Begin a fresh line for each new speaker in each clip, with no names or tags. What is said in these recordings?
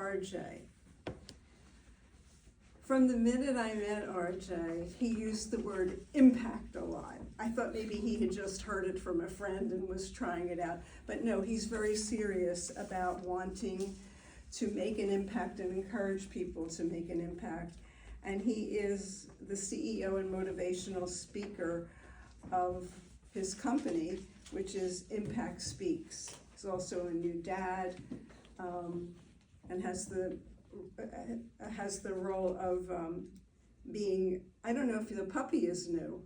RJ. From the minute I met RJ, he used the word impact a lot. I thought maybe he had just heard it from a friend and was trying it out. But no, he's very serious about wanting to make an impact and encourage people to make an impact. And he is the CEO and motivational speaker of his company, which is Impact Speaks. He's also a new dad, and has the role of being, I don't know if the puppy is new.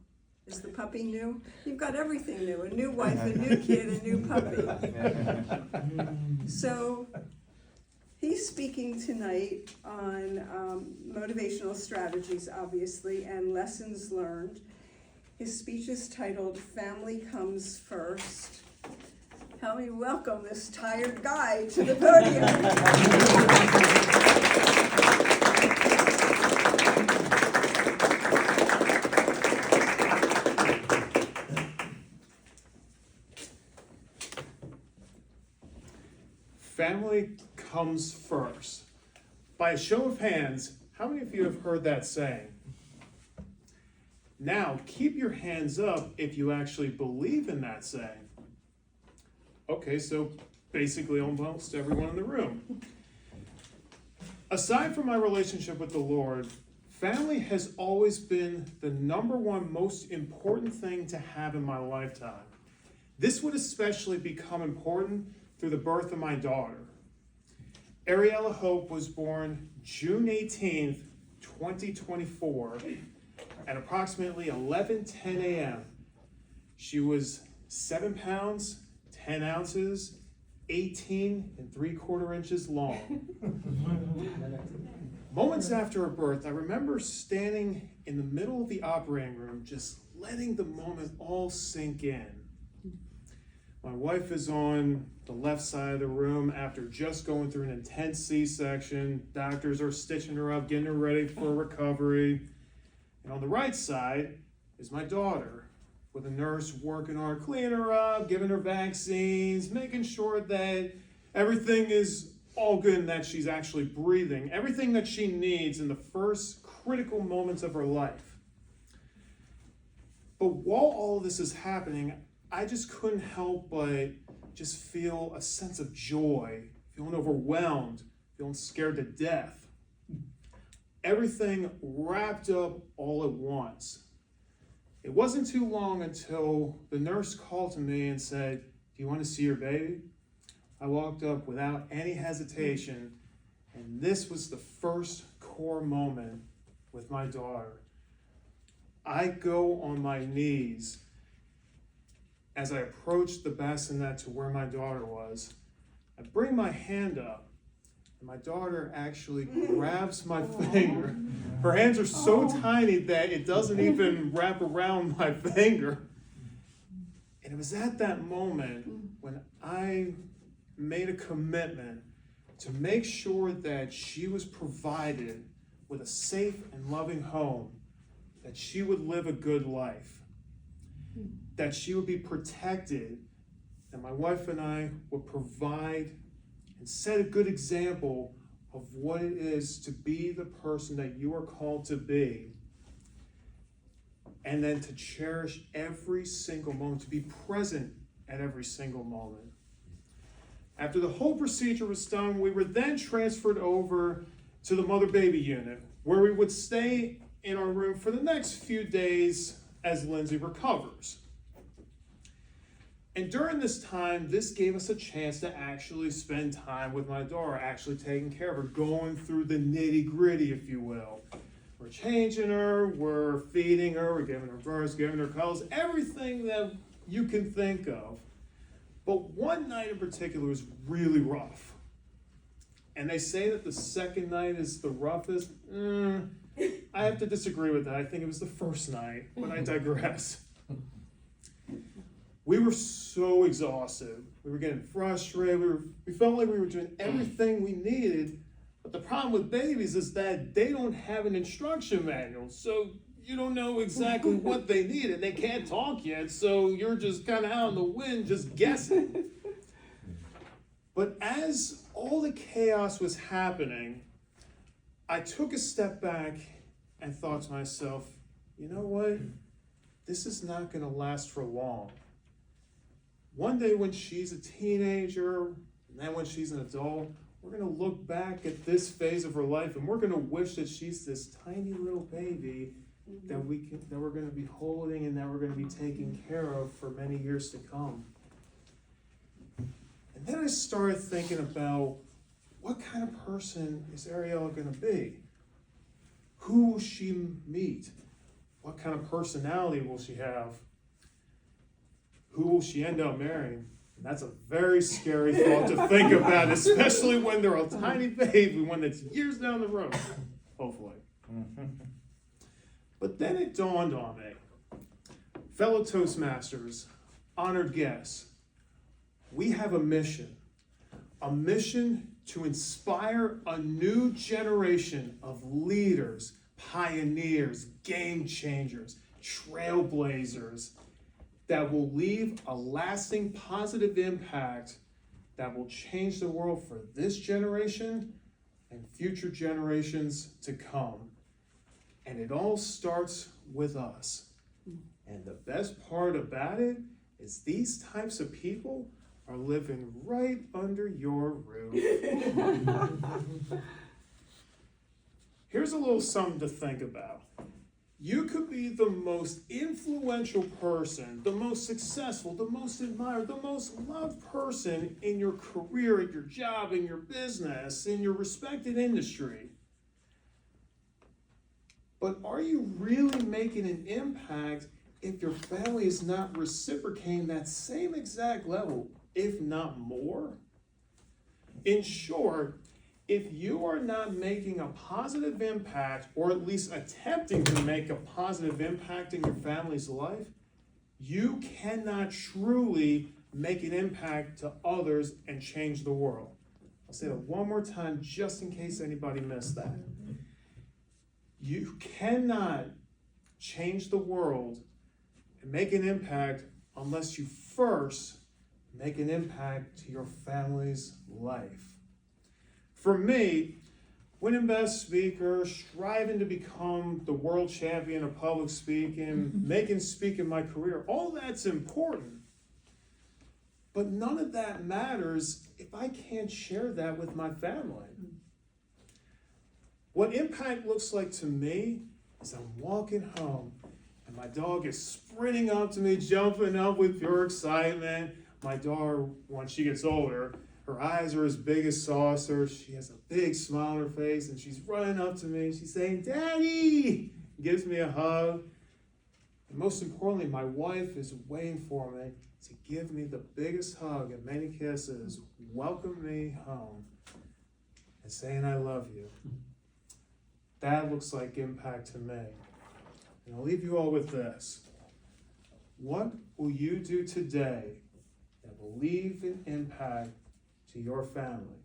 Is the puppy new? You've got everything new, a new wife, a new kid, a new puppy. So he's speaking tonight on motivational strategies, obviously, and lessons learned. His speech is titled, Family Comes First. Help me welcome this tired guy to the podium.
Family comes first. By a show of hands, how many of you have heard that saying? Now, keep your hands up if you actually believe in that saying. Okay, so basically almost everyone in the room. Aside from my relationship with the Lord, family has always been the number one most important thing to have in my lifetime. This would especially become important through the birth of my daughter. Ariella Hope was born June 18th, 2024 at approximately 11:10 a.m. She was 7 pounds, 10 ounces, 18 3/4 inches long. Moments after her birth, I remember standing in the middle of the operating room, just letting the moment all sink in. My wife is on the left side of the room after just going through an intense C-section. Doctors are stitching her up, getting her ready for recovery. And on the right side is my daughter, with a nurse working on her, cleaning her up, giving her vaccines, making sure that everything is all good and that she's actually breathing, everything that she needs in the first critical moments of her life. But while all of this is happening, I just couldn't help but just feel a sense of joy, feeling overwhelmed, feeling scared to death. Everything wrapped up all at once. It wasn't too long until the nurse called to me and said, "Do you want to see your baby?" I walked up without any hesitation, and this was the first core moment with my daughter. I go on my knees as I approach the bassinet to where my daughter was. I bring my hand up, and my daughter actually grabs my finger. Her hands are so tiny that it doesn't even wrap around my finger. And it was at that moment when I made a commitment to make sure that she was provided with a safe and loving home, that she would live a good life, that she would be protected, that my wife and I would provide and set a good example of what it is to be the person that you are called to be, and then to cherish every single moment, to be present at every single moment. After the whole procedure was done, we were then transferred over to the mother-baby unit, where we would stay in our room for the next few days as Lindsay recovers. And during this time, this gave us a chance to actually spend time with my daughter, actually taking care of her, going through the nitty-gritty, if you will. We're changing her, we're feeding her, we're giving her births, giving her cuddles, everything that you can think of. But one night in particular was really rough. And they say that the second night is the roughest. I have to disagree with that. I think it was the first night, but I digress. We were so exhausted. We were getting frustrated. We felt like we were doing everything we needed. But the problem with babies is that they don't have an instruction manual. So you don't know exactly what they need, and they can't talk yet. So you're just kind of out in the wind, just guessing. But as all the chaos was happening, I took a step back and thought to myself, you know what? This is not going to last for long. One day when she's a teenager, and then when she's an adult, we're going to look back at this phase of her life and we're going to wish that she's this tiny little baby that we're going to be holding and that we're going to be taking care of for many years to come. And then I started thinking about, what kind of person is Ariella going to be? Who will she meet? What kind of personality will she have? Who will she end up marrying? And that's a very scary thought to think about, especially when they're a tiny baby, when it's years down the road, hopefully. But then it dawned on me, fellow Toastmasters, honored guests, we have a mission to inspire a new generation of leaders, pioneers, game changers, trailblazers that will leave a lasting positive impact that will change the world for this generation and future generations to come. And it all starts with us. And the best part about it is these types of people are living right under your roof. Here's a little something to think about. You could be the most influential person, the most successful, the most admired, the most loved person in your career, in your job, in your business, in your respected industry. But are you really making an impact if your family is not reciprocating that same exact level, if not more? In short, if you are not making a positive impact, or at least attempting to make a positive impact in your family's life, you cannot truly make an impact to others and change the world. I'll say that one more time just in case anybody missed that. You cannot change the world and make an impact unless you first make an impact to your family's life. For me, winning best speaker, striving to become the world champion of public speaking, making speaking my career, all that's important. But none of that matters if I can't share that with my family. What impact looks like to me is I'm walking home and my dog is sprinting up to me, jumping up with pure excitement. My daughter, when she gets older, her eyes are as big as saucers. She has a big smile on her face, and she's running up to me. She's saying, "Daddy!" Gives me a hug. And most importantly, my wife is waiting for me to give me the biggest hug and many kisses, welcome me home, and saying, "I love you." That looks like impact to me. And I'll leave you all with this. What will you do today that will leave an impact to your family?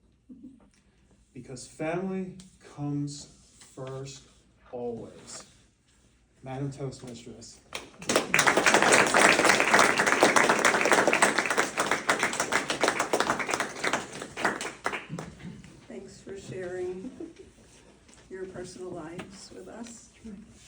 Because family comes first always. Madam Toastmistress.